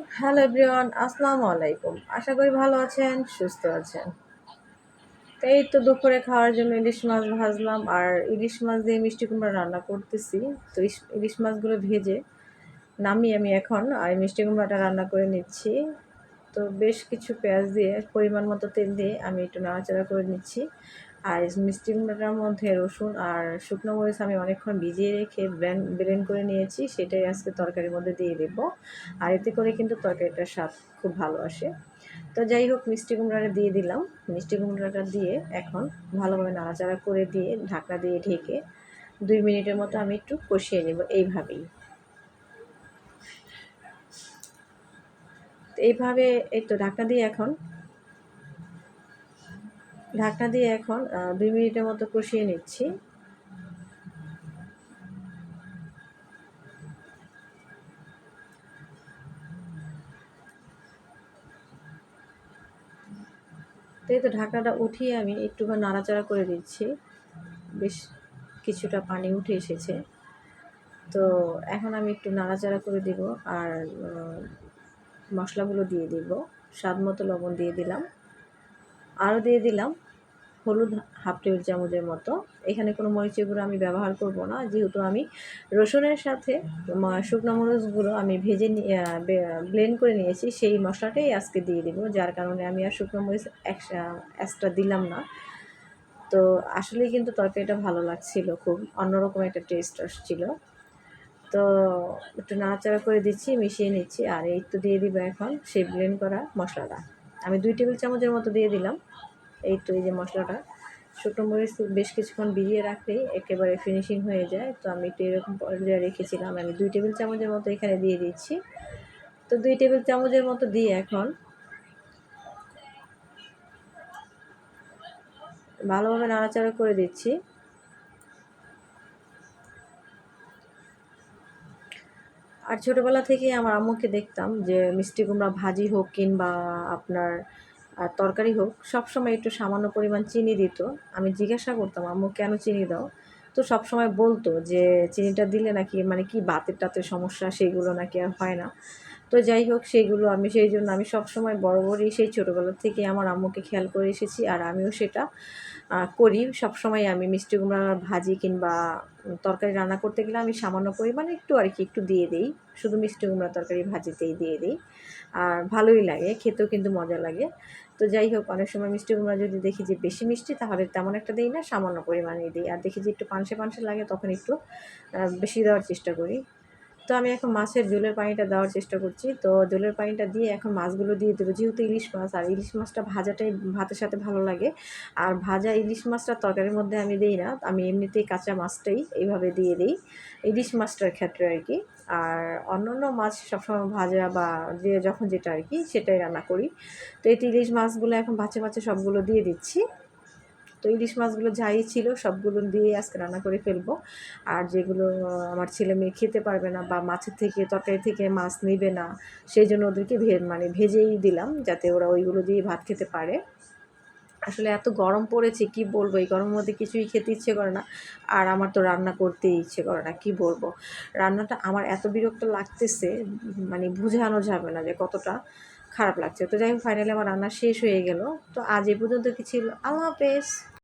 Hello everyone, আসসালামু আলাইকুম। আশা করি ভালো আছেন, সুস্থ আছেন। তো এই তো দুপুরে খাওয়ার জন্য ইলিশ মাছ ভাজলাম আর ইলিশ মাছ দিয়ে মিষ্টি কুমড়া রান্না করতেছি। তো ইলিশ মাছগুলো ভেজে নামিয়ে আমি এখন মিষ্টি কুমড়াটা রান্না করে নিচ্ছি। তো বেশ কিছু পেঁয়াজ দিয়ে পরিমাণ মতো তেল দিয়ে আমি একটু নাড়াচাড়া করে নিচ্ছি। আর এই মিষ্টি কুমড়াটার মধ্যে রসুন আর শুকনো মরিচ আমি অনেকক্ষণ ভিজিয়ে রেখে ব্লেন্ড করে নিয়েছি, সেটাই আজকে তরকারির মধ্যে দিয়ে দেব। আর এতে করে কিন্তু তরকারিটার স্বাদ খুব ভালো আসে। তো যাই হোক, মিষ্টি কুমড়াটা দিয়ে দিলাম। মিষ্টি কুমড়াটা দিয়ে এখন ভালোভাবে নাড়াচাড়া করে দিয়ে ঢাকনা দিয়ে ঢেকে 2 মিনিটের মতো আমি একটু কষিয়ে নেব এইভাবেই। তো এইভাবে এই তো ঢাকনা দিয়ে এখন 2 মিনিটের মতো কষিয়ে নিচ্ছি। তো এই তো ঢাকনাটা উঠিয়ে আমি একটু নাড়াচাড়া করে দিচ্ছি। বেশ কিছুটা পানি উঠে এসেছে। তো এখন আমি একটু নাড়াচাড়া করে দিব আর মশলাগুলো দিয়ে দিব। স্বাদ মতো লবণ দিয়ে দিলাম, আরও দিয়ে দিলাম হলুদ হাফ টেবিল চামচের মতো। এখানে কোনো মরিচের গুঁড়ো আমি ব্যবহার করব না, যেহেতু আমি রসুনের সাথে শুকনো মরিচগুলো আমি ভেজে ব্লেন্ড করে নিয়েছি, সেই মশলাটাই আজকে দিয়ে দিব, যার কারণে আমি আর শুকনো মরিচ এক্সট্রা দিলাম না। তো আসলেই কিন্তু তরকারিটা ভালো লাগছিল, খুব অন্যরকম একটা টেস্ট আসছিল। তো একটু নাড়াচাড়া করে দিচ্ছি, মিশিয়ে নিচ্ছি। আর এই তো দিয়ে দিব এখন সেই ব্লেন্ড করা মশলাটা। আমি 2 টেবিল চামচের মতো দিয়ে দিলাম। এই তো এই যে মশলাটা, শুকনো মরিচ বেশ কিছুক্ষণ ভিজিয়ে রাখলেই একেবারে ফিনিশিং হয়ে যায়। তো আমি একটু এরকম পর্যায়ে রেখেছিলাম, আমি 2 টেবিল চামচের মতো এখানে দিয়ে দিচ্ছি। তো 2 টেবিল চামচের মতো দিয়ে এখন ভালোভাবে নাড়াচাড়া করে দিচ্ছি। আর ছোটোবেলা থেকেই আমার আম্মুকে দেখতাম যে মিষ্টি কুমড়া ভাজি হোক কিংবা আপনার তরকারি হোক, সবসময় একটু সামান্য পরিমাণ চিনি দিত। আমি জিজ্ঞাসা করতাম, আম্মু কেন চিনি দাও? তো সবসময় বলতো যে চিনিটা দিলে নাকি মানে কি বাতের টাতের সমস্যা, সেইগুলো নাকি আর হয় না। তো যাই হোক, সেইগুলো আমি সেই জন্য আমি সবসময় বরাবরই সেই ছোটোবেলা থেকে আমার আম্মুকে খেয়াল করে এসেছি, আর আমিও সেটা করি। সবসময় আমি মিষ্টি কুমড়া ভাজি কিংবা তরকারি রান্না করতে গেলে আমি সামান্য পরিমাণে একটু আর কি একটু দিয়ে দিই। শুধু মিষ্টি কুমড়া তরকারি ভাজিতেই দিয়ে দিই। আর ভালোই লাগে, খেতেও কিন্তু মজা লাগে। তো যাই হোক, অনেক সময় মিষ্টি কুমড়া যদি দেখি যে বেশি মিষ্টি, তাহলে তেমন একটা দিই না, সামান্য পরিমাণেই দিই। আর দেখি যে একটু পানসে পানসে লাগে, তখন একটু বেশি দেওয়ার চেষ্টা করি। তো আমি এখন মাছের ঝোলের পানিটা দেওয়ার চেষ্টা করছি। তো ঝোলের পানিটা দিয়ে এখন মাছগুলো দিয়ে দেবো, যেহেতু ইলিশ মাছ, আর ইলিশ মাছটা ভাজাটাই ভাতের সাথে ভালো লাগে। আর ভাজা ইলিশ মাছটা তরকারির মধ্যে আমি দিই না, আমি এমনিতেই কাঁচা মাছটাই এইভাবে দিয়ে দিই ইলিশ মাছটার ক্ষেত্রে আর কি। আর অন্যান্য মাছ সবসময় ভাজা বা যে যখন যেটা আর কি সেটাই রান্না করি। তো এই ইলিশ মাছগুলো এখন বাছে বাছে সবগুলো দিয়ে দিচ্ছি। তো ইলিশ মাছগুলো যাই ছিল সবগুলো দিয়ে আজকে রান্না করে ফেলবো। আর যেগুলো আমার ছেলে মেয়ে খেতে পারবে না বা মাছের থেকে তরকারি থেকে মাছ নেবে না, সেই জন্য ওদেরকে মানে ভেজেই দিলাম, যাতে ওরা ওইগুলো দিয়ে ভাত খেতে পারে। আসলে এত গরম পড়েছে, কি বলবো, এই গরমের মধ্যে কিছুই খেতে ইচ্ছে করে না। আর আমার তো রান্না করতেই ইচ্ছে করে না, কি বলবো। রান্নাটা আমার এত বিরক্ত লাগতেছে, মানে বোঝানো যাবে না যে কতটা খারাপ লাগছে। তো যাই হোক, ফাইনালি আমার রান্না শেষ হয়ে গেল। তো আজ এ পর্যন্ত কি ছিল। আল্লাহ হাফেজ।